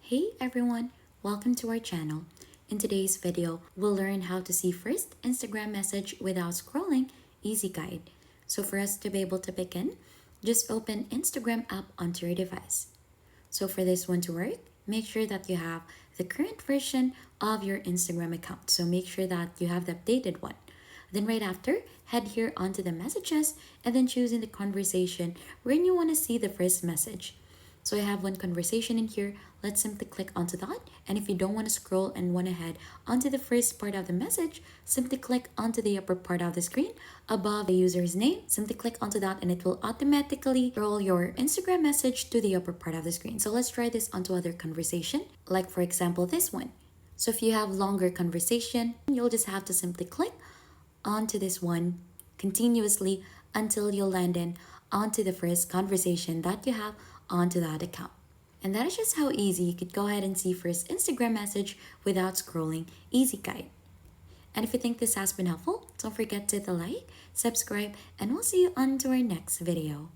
Hey everyone, welcome to our channel. In today's video, we'll learn how to see first Instagram message without scrolling, easy guide. So for us to be able to begin, just open Instagram app onto your device. So for this one to work, make sure that you have the current version of your Instagram account. So make sure that you have the updated one. Then right after, head here onto the messages and then choose in the conversation when you want to see the first message. So I have one conversation in here. Let's simply click onto that. And if you don't want to scroll and want to head onto the first part of the message, simply click onto the upper part of the screen above the user's name. Simply click onto that and it will automatically scroll your Instagram message to the upper part of the screen. So let's try this onto other conversation. Like for example, this one. So if you have longer conversation, you'll just have to simply click onto this one continuously until you land in onto the first conversation that you have onto that account. And that is just how easy you could go ahead and see first Instagram message without scrolling, easy guide. And if you think this has been helpful, don't forget to hit the like, subscribe, and we'll see you on to our next video.